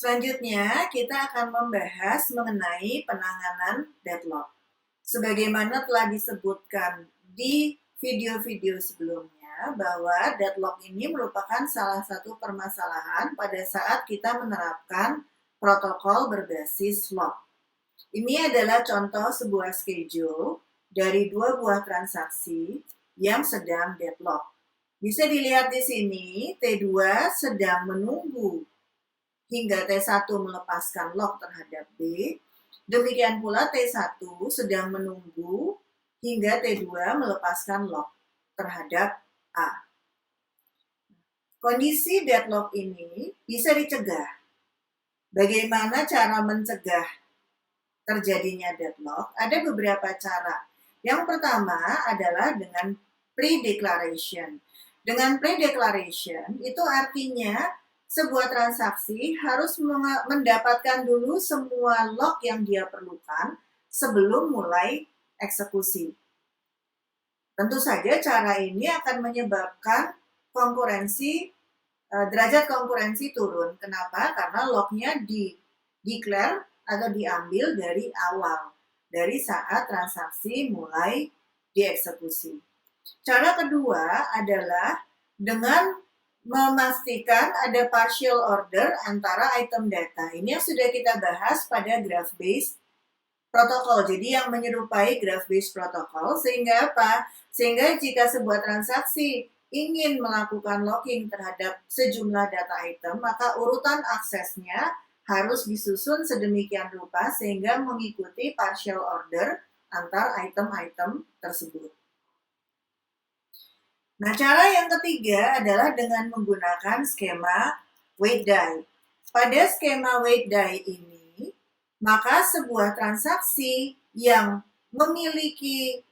Selanjutnya, kita akan membahas mengenai penanganan deadlock. Sebagaimana telah disebutkan di video-video sebelumnya, bahwa deadlock ini merupakan salah satu permasalahan pada saat kita menerapkan protokol berbasis lock. Ini adalah contoh sebuah schedule dari dua buah transaksi yang sedang deadlock. Bisa dilihat di sini, T2 sedang menunggu hingga T1 melepaskan lock terhadap B. Demikian pula T1 sedang menunggu hingga T2 melepaskan lock terhadap A. Kondisi deadlock ini bisa dicegah. Bagaimana cara mencegah terjadinya deadlock? Ada beberapa cara. Yang pertama adalah dengan pre-declaration. Dengan pre-declaration itu artinya sebuah transaksi harus mendapatkan dulu semua lock yang dia perlukan sebelum mulai eksekusi. Tentu saja cara ini akan menyebabkan derajat konkurensi turun. Kenapa? Karena locknya di-declare atau diambil dari awal, dari saat transaksi mulai dieksekusi. Cara kedua adalah dengan memastikan ada partial order antara item data. Ini yang sudah kita bahas pada graph based protokol. Jadi yang menyerupai graph based protokol, sehingga apa? Sehingga jika sebuah transaksi ingin melakukan locking terhadap sejumlah data item, maka urutan aksesnya harus disusun sedemikian rupa sehingga mengikuti partial order antar item-item tersebut. Nah, cara yang ketiga adalah dengan menggunakan skema wait die. Pada skema wait die ini, maka sebuah transaksi yang memiliki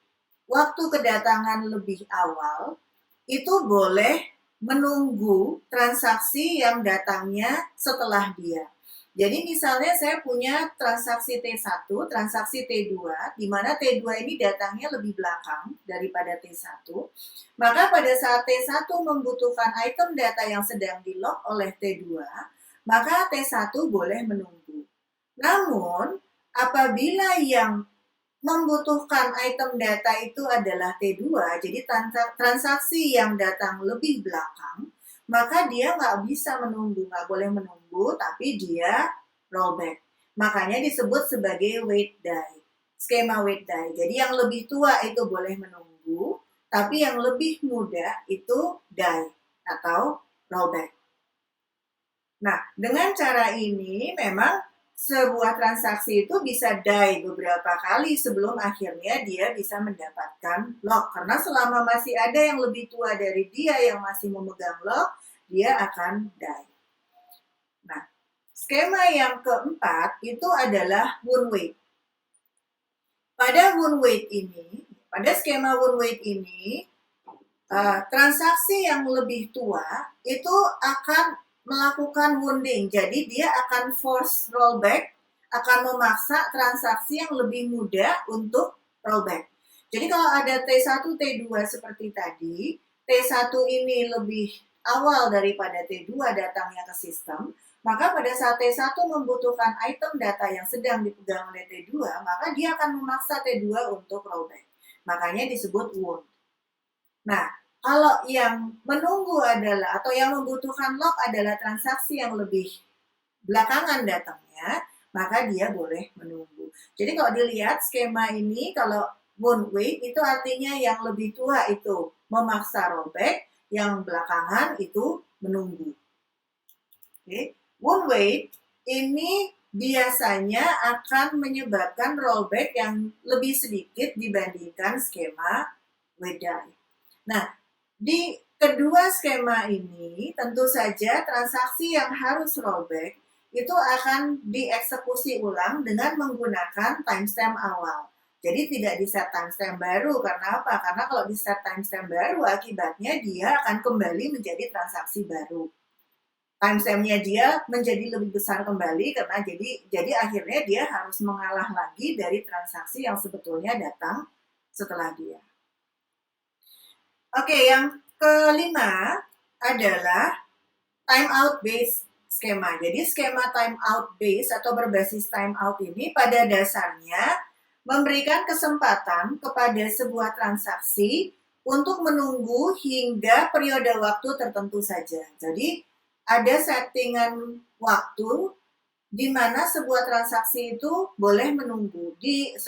waktu kedatangan lebih awal itu boleh menunggu transaksi yang datangnya setelah dia. Jadi misalnya saya punya transaksi T1, transaksi T2, di mana T2 ini datangnya lebih belakang daripada T1. Maka pada saat T1 membutuhkan item data yang sedang di-lock oleh T2, maka T1 boleh menunggu. Namun, apabila yang membutuhkan item data itu adalah T2, jadi transaksi yang datang lebih belakang, maka dia nggak bisa menunggu, nggak boleh menunggu, tapi dia rollback. Makanya disebut sebagai wait die, skema wait die. Jadi yang lebih tua itu boleh menunggu, tapi yang lebih muda itu die atau rollback. Nah, dengan cara ini memang sebuah transaksi itu bisa die beberapa kali sebelum akhirnya dia bisa mendapatkan lock. Karena selama masih ada yang lebih tua dari dia yang masih memegang lock, dia akan die. Nah, skema yang keempat itu adalah wound wait. Pada skema wound wait ini, transaksi yang lebih tua itu akan melakukan wounding. Jadi dia akan force rollback, akan memaksa transaksi yang lebih muda untuk rollback. Jadi kalau ada T1, T2 seperti tadi, T1 ini lebih awal daripada T2 datangnya ke sistem, maka pada saat T1 membutuhkan item data yang sedang dipegang oleh T2, maka dia akan memaksa T2 untuk rollback. Makanya disebut wound. Nah, kalau yang menunggu adalah atau yang membutuhkan lock adalah transaksi yang lebih belakangan datangnya, maka dia boleh menunggu. Jadi kalau dilihat skema ini, kalau wound wait itu artinya yang lebih tua itu memaksa rollback, yang belakangan itu menunggu. Oke. Wound wait ini biasanya akan menyebabkan rollback yang lebih sedikit dibandingkan skema wait die. Nah, di kedua skema ini, tentu saja transaksi yang harus rollback itu akan dieksekusi ulang dengan menggunakan timestamp awal. Jadi tidak di-set timestamp baru. Karena apa? Karena kalau di-set timestamp baru, akibatnya dia akan kembali menjadi transaksi baru. Timestamp-nya dia menjadi lebih besar kembali karena jadi akhirnya dia harus mengalah lagi dari transaksi yang sebetulnya datang setelah dia. Oke, yang kelima adalah timeout based skema. Jadi skema timeout base atau berbasis timeout ini pada dasarnya memberikan kesempatan kepada sebuah transaksi untuk menunggu hingga periode waktu tertentu saja. Jadi ada settingan waktu di mana sebuah transaksi itu boleh menunggu.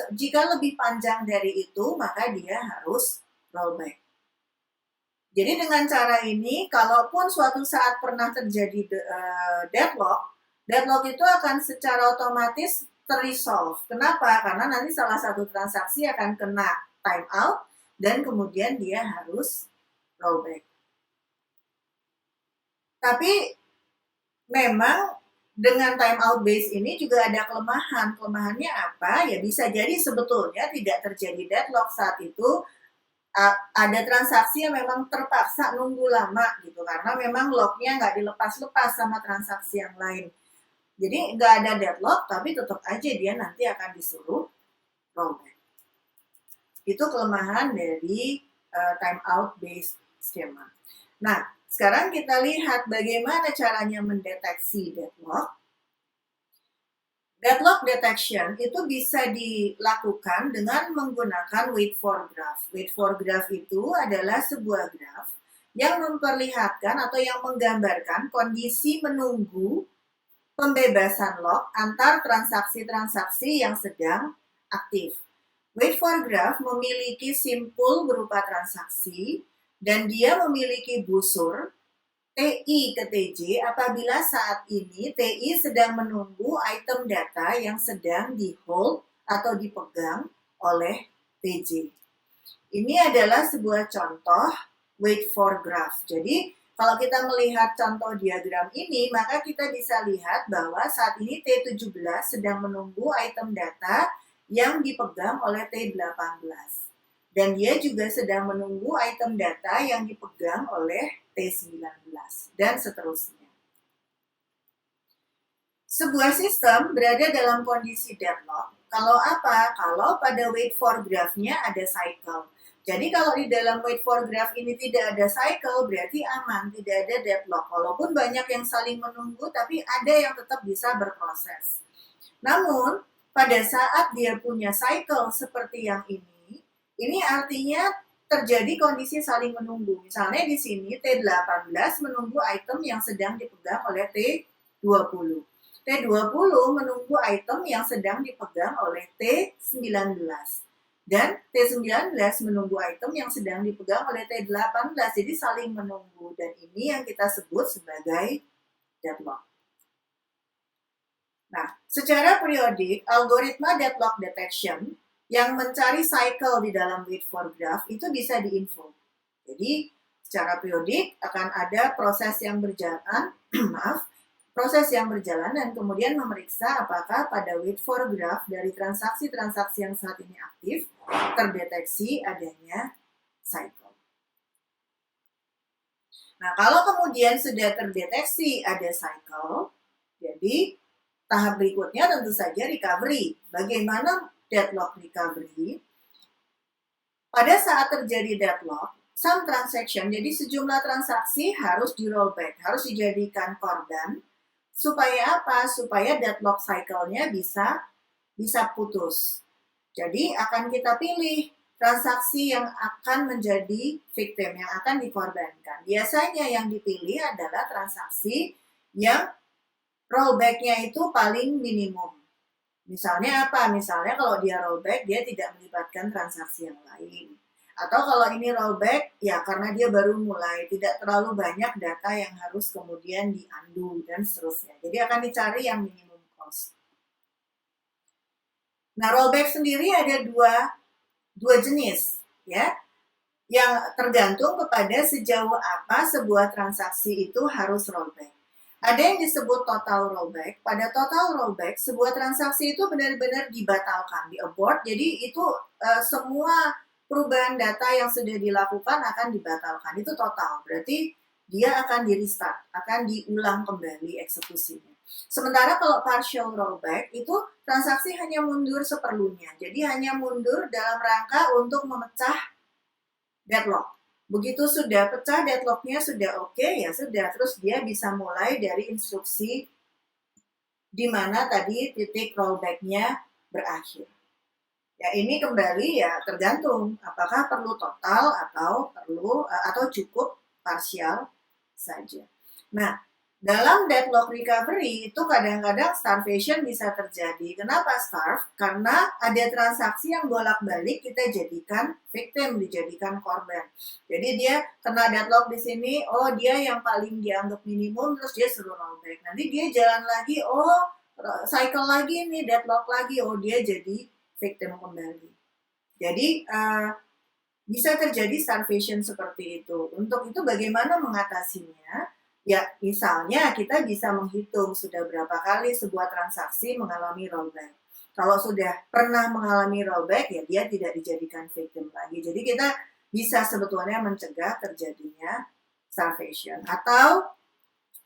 Jika lebih panjang dari itu, maka dia harus rollback. Jadi dengan cara ini, kalaupun suatu saat pernah terjadi deadlock itu akan secara otomatis terresolve. Kenapa? Karena nanti salah satu transaksi akan kena timeout dan kemudian dia harus rollback. Tapi memang dengan timeout base ini juga ada kelemahan. Kelemahannya apa? Ya bisa jadi sebetulnya tidak terjadi deadlock saat itu. Ada transaksi yang memang terpaksa nunggu lama gitu karena memang locknya nggak dilepas-lepas sama transaksi yang lain. Jadi nggak ada deadlock tapi tetap aja dia nanti akan disuruh rollback. Itu kelemahan dari timeout based schema. Nah, sekarang kita lihat bagaimana caranya mendeteksi deadlock. Deadlock detection itu bisa dilakukan dengan menggunakan wait for graph. Wait for graph itu adalah sebuah graph yang memperlihatkan atau yang menggambarkan kondisi menunggu pembebasan lock antar transaksi-transaksi yang sedang aktif. Wait for graph memiliki simpul berupa transaksi dan dia memiliki busur TI ke TJ apabila saat ini TI sedang menunggu item data yang sedang di-hold atau dipegang oleh TJ. Ini adalah sebuah contoh wait for graph. Jadi, kalau kita melihat contoh diagram ini, maka kita bisa lihat bahwa saat ini T17 sedang menunggu item data yang dipegang oleh T18. Dan dia juga sedang menunggu item data yang dipegang oleh T19, dan seterusnya. Sebuah sistem berada dalam kondisi deadlock. Kalau apa? Kalau pada wait for graph-nya ada cycle. Jadi kalau di dalam wait for graph ini tidak ada cycle, berarti aman, tidak ada deadlock. Walaupun banyak yang saling menunggu, tapi ada yang tetap bisa berproses. Namun, pada saat dia punya cycle seperti yang ini artinya terjadi kondisi saling menunggu. Misalnya di sini T18 menunggu item yang sedang dipegang oleh T20. T20 menunggu item yang sedang dipegang oleh T19. Dan T19 menunggu item yang sedang dipegang oleh T18. Jadi saling menunggu. Dan ini yang kita sebut sebagai deadlock. Nah, secara periodik, algoritma deadlock detection yang mencari cycle di dalam wait for graph itu bisa diinfo. Jadi, secara periodik akan ada proses yang berjalan, proses yang berjalan dan kemudian memeriksa apakah pada wait for graph dari transaksi-transaksi yang saat ini aktif terdeteksi adanya cycle. Nah, kalau kemudian sudah terdeteksi ada cycle, jadi tahap berikutnya tentu saja recovery. Bagaimana deadlock recovery? Pada saat terjadi deadlock, some transaction, jadi sejumlah transaksi harus di rollback, harus dijadikan korban. Supaya apa? Supaya deadlock cycle-nya bisa putus. Jadi akan kita pilih transaksi yang akan menjadi victim, yang akan dikorbankan. Biasanya yang dipilih adalah transaksi yang rollback-nya itu paling minimum. Misalnya apa? Misalnya kalau dia rollback, dia tidak melibatkan transaksi yang lain. Atau kalau ini rollback, ya karena dia baru mulai, tidak terlalu banyak data yang harus kemudian di-undo dan seterusnya. Jadi akan dicari yang minimum cost. Nah, rollback sendiri ada dua jenis, ya, yang tergantung kepada sejauh apa sebuah transaksi itu harus rollback. Ada yang disebut total rollback. Pada total rollback, sebuah transaksi itu benar-benar dibatalkan, di-abort. Jadi itu semua perubahan data yang sudah dilakukan akan dibatalkan. Itu total. Berarti dia akan di-restart, akan diulang kembali eksekusinya. Sementara kalau partial rollback, itu transaksi hanya mundur seperlunya. Jadi hanya mundur dalam rangka untuk memecah deadlock. Begitu sudah pecah deadlocknya sudah oke, ya sudah, terus dia bisa mulai dari instruksi di mana tadi titik rollback-nya berakhir. Ya ini kembali ya tergantung apakah perlu total atau cukup parsial saja. Nah, dalam deadlock recovery itu kadang-kadang starvation bisa terjadi. Kenapa starve? Karena ada transaksi yang bolak-balik kita jadikan victim, dijadikan korban. Jadi dia kena deadlock di sini, oh dia yang paling dianggap minimum, terus dia suruh rollback. Nanti dia jalan lagi, oh cycle lagi nih, deadlock lagi, oh dia jadi victim kembali. Jadi bisa terjadi starvation seperti itu. Untuk itu bagaimana mengatasinya? Ya, misalnya kita bisa menghitung sudah berapa kali sebuah transaksi mengalami rollback. Kalau sudah pernah mengalami rollback, ya dia tidak dijadikan victim lagi. Jadi kita bisa sebetulnya mencegah terjadinya starvation. Atau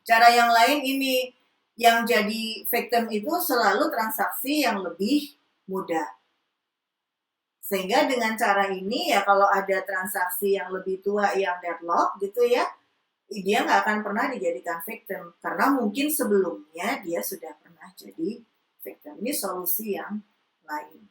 cara yang lain ini, yang jadi victim itu selalu transaksi yang lebih mudah. Sehingga dengan cara ini ya kalau ada transaksi yang lebih tua yang deadlock gitu ya, dia nggak akan pernah dijadikan victim karena mungkin sebelumnya dia sudah pernah jadi victim. Ini solusi yang lain.